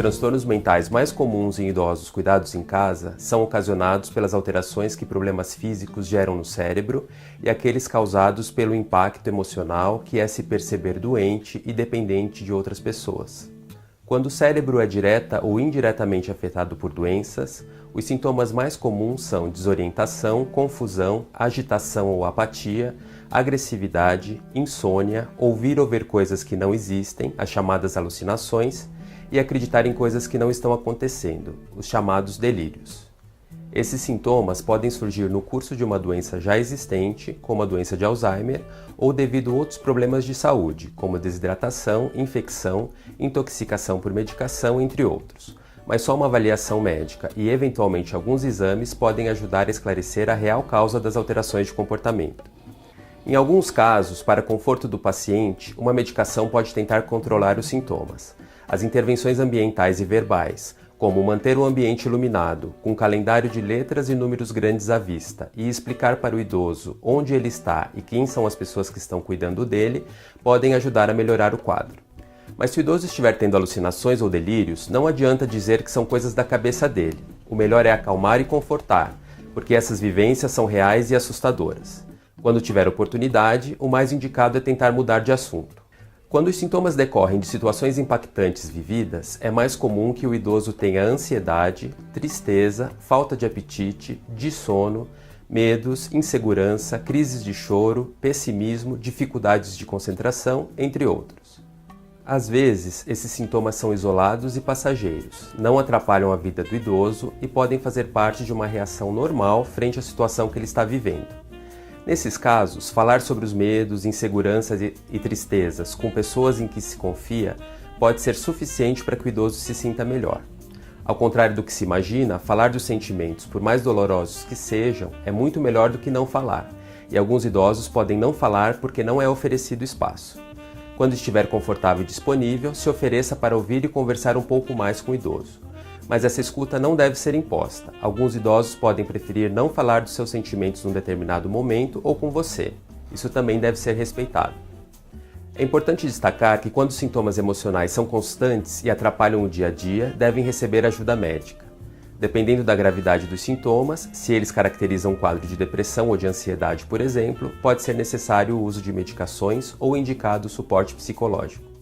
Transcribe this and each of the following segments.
transtornos mentais mais comuns em idosos cuidados em casa são ocasionados pelas alterações que problemas físicos geram no cérebro e aqueles causados pelo impacto emocional, que é se perceber doente e dependente de outras pessoas. Quando o cérebro é direta ou indiretamente afetado por doenças, os sintomas mais comuns são desorientação, confusão, agitação ou apatia, agressividade, insônia, ouvir ou ver coisas que não existem, as chamadas alucinações, e acreditar em coisas que não estão acontecendo, os chamados delírios. Esses sintomas podem surgir no curso de uma doença já existente, como a doença de Alzheimer, ou devido a outros problemas de saúde, como desidratação, infecção, intoxicação por medicação, entre outros. Mas só uma avaliação médica e, eventualmente, alguns exames podem ajudar a esclarecer a real causa das alterações de comportamento. Em alguns casos, para conforto do paciente, uma medicação pode tentar controlar os sintomas. As intervenções ambientais e verbais, como manter o ambiente iluminado, com um calendário de letras e números grandes à vista, e explicar para o idoso onde ele está e quem são as pessoas que estão cuidando dele, podem ajudar a melhorar o quadro. Mas se o idoso estiver tendo alucinações ou delírios, não adianta dizer que são coisas da cabeça dele. O melhor é acalmar e confortar, porque essas vivências são reais e assustadoras. Quando tiver oportunidade, o mais indicado é tentar mudar de assunto. Quando os sintomas decorrem de situações impactantes vividas, é mais comum que o idoso tenha ansiedade, tristeza, falta de apetite, de sono, medos, insegurança, crises de choro, pessimismo, dificuldades de concentração, entre outros. Às vezes, esses sintomas são isolados e passageiros, não atrapalham a vida do idoso e podem fazer parte de uma reação normal frente à situação que ele está vivendo. Nesses casos, falar sobre os medos, inseguranças e tristezas com pessoas em que se confia pode ser suficiente para que o idoso se sinta melhor. Ao contrário do que se imagina, falar dos sentimentos, por mais dolorosos que sejam, é muito melhor do que não falar, e alguns idosos podem não falar porque não é oferecido espaço. Quando estiver confortável e disponível, se ofereça para ouvir e conversar um pouco mais com o idoso. Mas essa escuta não deve ser imposta. Alguns idosos podem preferir não falar dos seus sentimentos num determinado momento ou com você. Isso também deve ser respeitado. É importante destacar que quando os sintomas emocionais são constantes e atrapalham o dia a dia, devem receber ajuda médica. Dependendo da gravidade dos sintomas, se eles caracterizam um quadro de depressão ou de ansiedade, por exemplo, pode ser necessário o uso de medicações ou indicado suporte psicológico.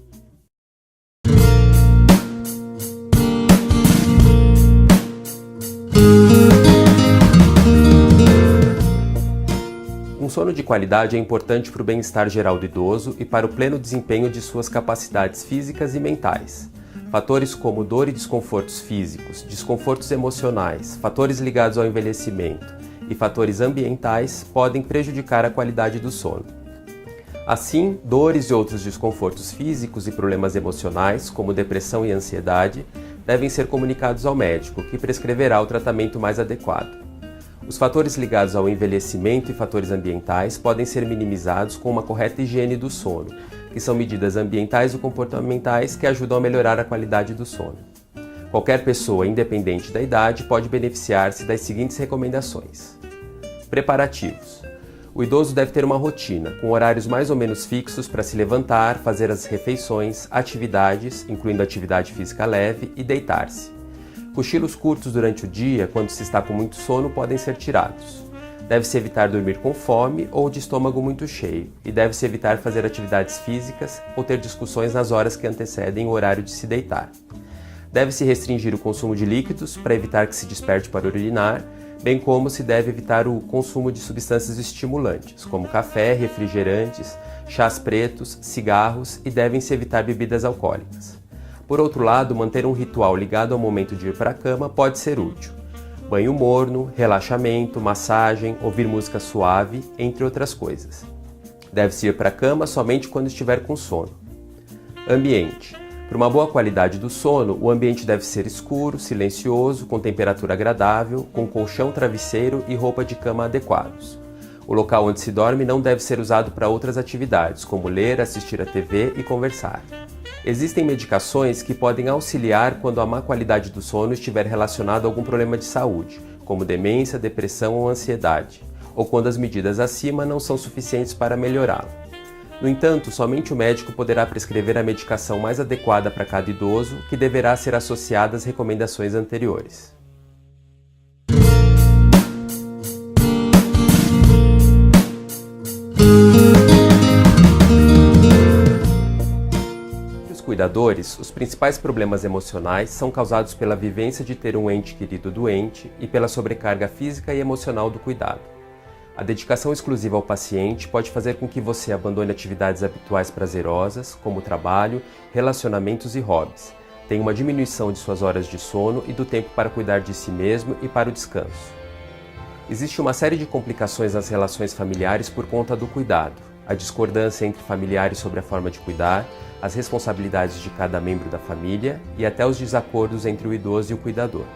Um sono de qualidade é importante para o bem-estar geral do idoso e para o pleno desempenho de suas capacidades físicas e mentais. Fatores como dor e desconfortos físicos, desconfortos emocionais, fatores ligados ao envelhecimento e fatores ambientais podem prejudicar a qualidade do sono. Assim, dores e outros desconfortos físicos e problemas emocionais, como depressão e ansiedade, devem ser comunicados ao médico, que prescreverá o tratamento mais adequado. Os fatores ligados ao envelhecimento e fatores ambientais podem ser minimizados com uma correta higiene do sono, que são medidas ambientais e comportamentais que ajudam a melhorar a qualidade do sono. Qualquer pessoa, independente da idade, pode beneficiar-se das seguintes recomendações. Preparativos. O idoso deve ter uma rotina, com horários mais ou menos fixos para se levantar, fazer as refeições, atividades, incluindo atividade física leve, e deitar-se. Cochilos curtos durante o dia, quando se está com muito sono, podem ser tirados. Deve-se evitar dormir com fome ou de estômago muito cheio, e deve-se evitar fazer atividades físicas ou ter discussões nas horas que antecedem o horário de se deitar. Deve-se restringir o consumo de líquidos para evitar que se desperte para urinar, bem como se deve evitar o consumo de substâncias estimulantes, como café, refrigerantes, chás pretos, cigarros, e devem-se evitar bebidas alcoólicas. Por outro lado, manter um ritual ligado ao momento de ir para a cama pode ser útil. Banho morno, relaxamento, massagem, ouvir música suave, entre outras coisas. Deve-se ir para a cama somente quando estiver com sono. Ambiente. Para uma boa qualidade do sono, o ambiente deve ser escuro, silencioso, com temperatura agradável, com colchão, travesseiro e roupa de cama adequados. O local onde se dorme não deve ser usado para outras atividades, como ler, assistir à TV e conversar. Existem medicações que podem auxiliar quando a má qualidade do sono estiver relacionada a algum problema de saúde, como demência, depressão ou ansiedade, ou quando as medidas acima não são suficientes para melhorá-lo. No entanto, somente o médico poderá prescrever a medicação mais adequada para cada idoso, que deverá ser associada às recomendações anteriores. Para os cuidadores, os principais problemas emocionais são causados pela vivência de ter um ente querido doente e pela sobrecarga física e emocional do cuidado. A dedicação exclusiva ao paciente pode fazer com que você abandone atividades habituais prazerosas, como trabalho, relacionamentos e hobbies. Tenha uma diminuição de suas horas de sono e do tempo para cuidar de si mesmo e para o descanso. Existe uma série de complicações nas relações familiares por conta do cuidado. A discordância entre familiares sobre a forma de cuidar, as responsabilidades de cada membro da família e até os desacordos entre o idoso e o cuidador.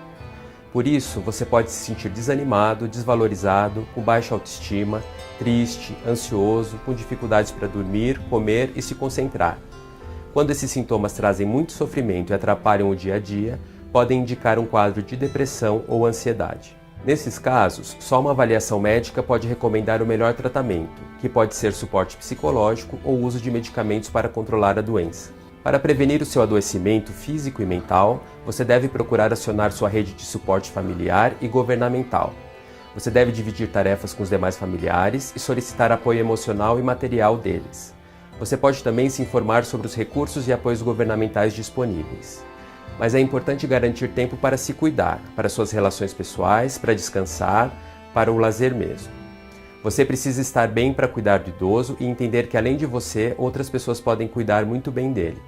Por isso, você pode se sentir desanimado, desvalorizado, com baixa autoestima, triste, ansioso, com dificuldades para dormir, comer e se concentrar. Quando esses sintomas trazem muito sofrimento e atrapalham o dia a dia, podem indicar um quadro de depressão ou ansiedade. Nesses casos, só uma avaliação médica pode recomendar o melhor tratamento, que pode ser suporte psicológico ou uso de medicamentos para controlar a doença. Para prevenir o seu adoecimento físico e mental, você deve procurar acionar sua rede de suporte familiar e governamental. Você deve dividir tarefas com os demais familiares e solicitar apoio emocional e material deles. Você pode também se informar sobre os recursos e apoios governamentais disponíveis. Mas é importante garantir tempo para se cuidar, para suas relações pessoais, para descansar, para o lazer mesmo. Você precisa estar bem para cuidar do idoso e entender que além de você, outras pessoas podem cuidar muito bem dele.